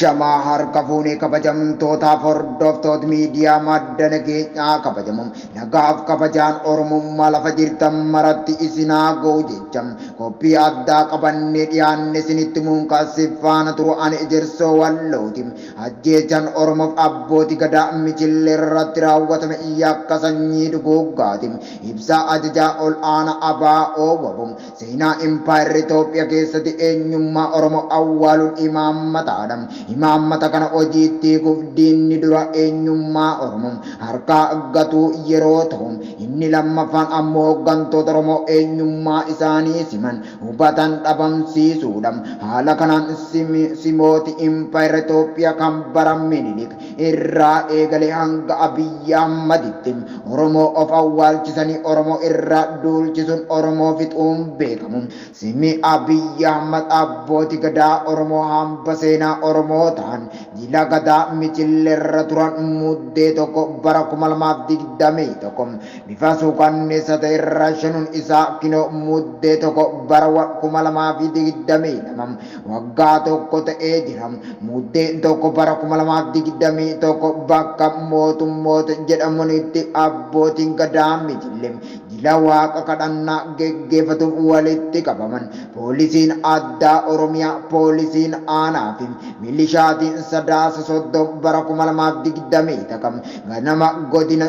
Ashamaa harka fuunee kabajamtootaaf hordoftoota miidiyaa madda nageenyaa kabajamuun nagaaf kabajaan Oromummaa lafa jirtan maratti isinaa ga'u jecham qophii addaa qabannee dhiyaanne isinitti muunkaasifaana turu ani ejersoo wallooti ajjeechaan Oromoof abbootii gadaa Michillee irratti raawwatame yakka sanyii duguuggaati ibsaa ajajaa ol aanaa ABO wabuun seenaa impaayirri Itoophiyaa keessatti eenyummaa Oromoo awwaaluun imaammataadha. Imaammata kana hojiitti gufdiinni dura eenyummaa Oromoo harkaa gatuu yeroo ta'u inni lammaffaan ammoo hooggantoota Oromoo eenyummaa isaanii siman hubatan dhabamsiisuudha. Haala kanaan simooti impaayira Itoophiyaa kan bara Minilik irraa eegalee hanga Abiyyi Ahmaditti Oromoo of awwaalchisanii Oromoo irraa duulchisuun Oromoo fixuun beekamu. Simi Abiyyi Ahmad abbootii gadaa Oromoo hamba seenaa Oromoo ta'an jila gadaa Michillee irra turan muddee tokko bara 2021 bifa suukanneessa ta'e irra shanuun isaa kinoo muddee tokko bara 2022 waggaa tokko ta'ee jira. Muddee tokko bara 2021 bakka mootummoota jedhamanitti abbootiin gadaa Michillee jila waaqa kadhannaa geggeeffatuuf walitti qabaman. Poolisiin addaa Oromiyaa, poolisiin aanaa fi milishaatiin sadaasa soddom bara 2020 ganama godina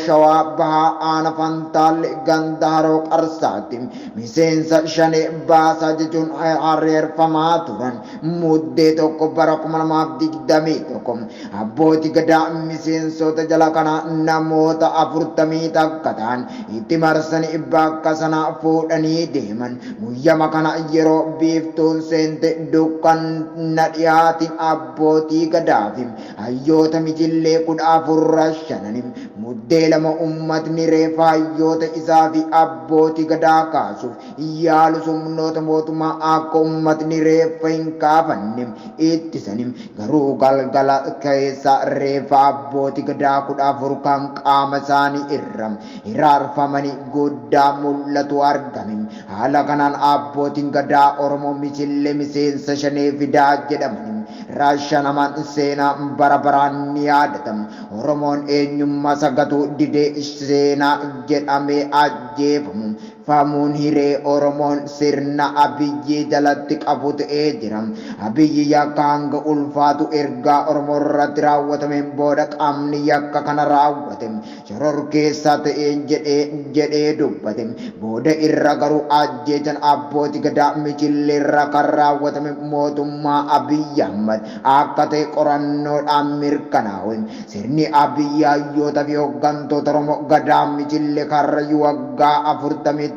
Shawaa Bahaa Aanaa Fantaalle ganda Haroo Qarsaatti miseensa shanee baasaa jechuun hareerfamaa turan. Muddee tokko bara 2021 abbootii gadaa miseensota jala kanaa namoota 40 takka ta'an itti marsanii bakka sanaa fuudhanii deeman. Guyyama kana yeroo biiftuun seente dukkanna dhiyaatiin abbootii gadaa fi hayyoota Michillee 14 muddee lama ummatni reefa hayyoota isaa fi abbootii gadaa kaasuuf yaalu humnoota mootummaa akka ummatni reefa hin kaafanne ittisanii garuu galgala keessa reefa abbootii gadaa 14 kan qaama isaanii irra hiraarfamanii guddaa mul'atu argame. Haala kanaan abbootiin gadaa Oromoo Michillee miseensa shanee fidaa jedhaman raashanaman seenaa bara baraan ni yaadatamu. Oromoon eenyummaa sagatuu didee seenaa jedhamee ajjeefamu. Famuun hiree Oromoon sirna Abiyyi jalatti qabu ta'ee jira. Abiyyi yakka hanga ulfaatu ergaa Oromoo irratti raawwatameen booda qaamni yakka kana raawwate shororkeessaa ta'een jedhee dubbate. Booda irra garuu ajjeechaan abbootii gadaa Michillee irra kan raawwatame mootummaa Abiyyi Ahmad akka ta'e qorannoodhaan mirkanaa'e. Sirni Abiyyi hayyoota fi hooggantoota Oromoo gadaa Michillee karrayyuu waggaa 40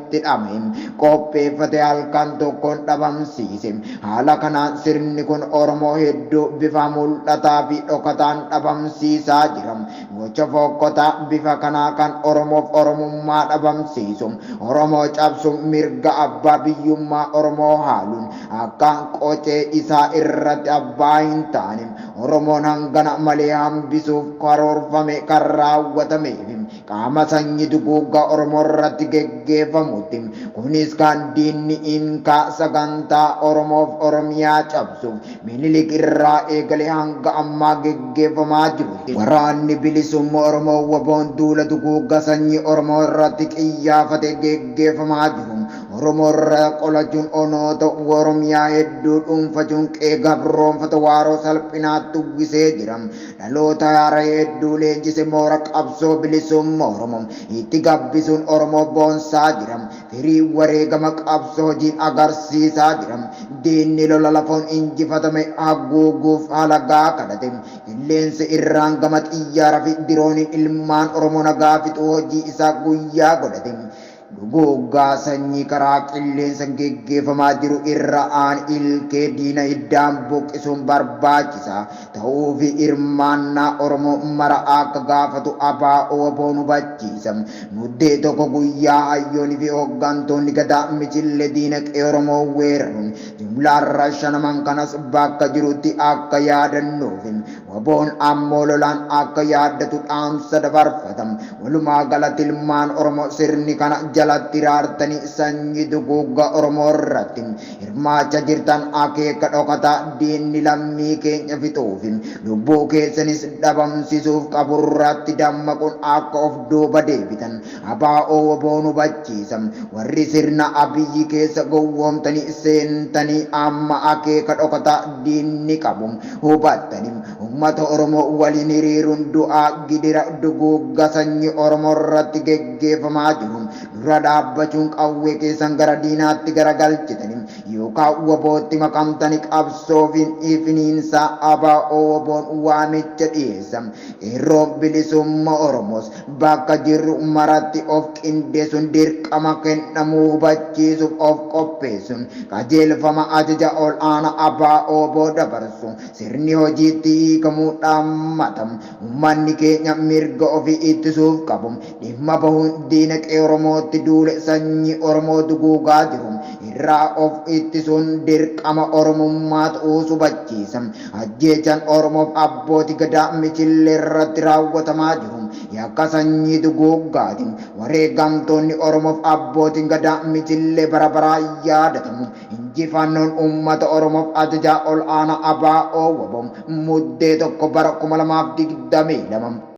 qopheeffate halkan tokkoon dhabamsiise. Haala kanaan sirni kun Oromoo hedduu bifa mul'ataa fi dhokataan dhabamsiisaa jira. Gocha fokkotaa bifa kanaa kan Oromoof Oromummaa dhabamsiisu Oromoo cabsuun mirga abbaa biyyummaa Oromoo haaluun akka qocee isaa irratti abbaa hin taane Oromoon hangana malee hambisuuf karoorfame kan raawwatameef qaama sanyii duguuggaa Oromoo irratti geggeeffamutti. Kunis kan diinni inkaa sagantaa Oromoof Oromiyaa cabsuuf Minilik irraa eegalee hanga ammaa geggeeffamaa jirutti. Waraanni bilisummaa Oromoo waboon duula duguuggaa sanyii Oromoo irratti xiyyaafate geggeeffamaa jiru. Oromoo irraa qolachuun onoota Oromiyaa hedduu dhuunfachuun qeegabroonfata waaroo salphinaatti uwwisee jira. Dhaloota haaraa hedduu leenjise moora qabsoo bilisummaa Oromoo itti gabbisuun Oromoo boonsaa jira. Firii wareegama qabsoo hojiin agarsiisaa jira. Diinni lola lafoon injifatame haguuguuf halagaa kadhate. Qilleensi irraan gama xiyyaara fi dirooniin ilmaan Oromoo nagaa fixuu hojii isaa guyyaa godhate. Duguuggaa sanyii karaa qilleensa geggeeffamaa jiru irra aan ilkee diina iddaan buqqisuun barbaachisaa ta'uu fi hirmaannaa Oromoo mara akka gaafatu ABO waboon hubachiisa. Muddee tokko guyyaa hayyoonni fi hooggantoonni gadaa Michillee diinaqee Oromoo weeraruun jumlaan raashanaman kanas bakka jirutti akka yaadannoof Waboon ammoo lolaan akka yaaddatu dhaamsa dabarfatam. Walumaa galatti ilmaan Oromoo sirni kana jalatti raartanii sanyii duguugga Oromoo irratti hirmaachaa jirtan akeeka dhokataa diinni lammii keenya fixuufi lubbuu keessanis dhabamsiisuuf qaburratti dammaquun akka of duuba deebitan abaa'oo waboon hubachiisa. Warri sirna Abiyyi keessa gowwoomtanii seentanii amma akeeka dhokataa diinni qabu hubattanii ummata Oromoo waliin hiriiruun du'aa gidira duguugga sanyii Oromoo irratti geggeeffamaa jiru dura dhaabbachuun qawwee keessan gara diinaatti garagalchitanii yookaan wabootti makamtanii qabsoofiin ifiniinsa abaa'oo waboon waamicha dhiyeessa. Qeerroon bilisummaa Oromoos bakka jirru maratti of qindeessuun dirqama kennamuu hubachiisuuf of qopheessuun qajeelfama ajaja ol aanaa abaa'oo booda barsu sirni hojiitti hiikamuu dhaammatam. Uummanni keenya mirga ofii ittisuuf qabu dhimma bahuun diinaqee Oromootti duule sanyii Oromoo duguugaa jiru irraa of ittisuun dirqama Oromummaa ta'uus hubachiisa. Ajjeechaan Oromoof abbootii gadaa michillee irratti raawwatamaa jiru yakka sanyii duguuggaati. Wareegamtoonni Oromoof abbootiin gadaa michillee bara baraa yaadatamu. Injifannoon uummata Oromoof ajajaa ol aanaa abaa'oo waboon muddee tokko bara 2022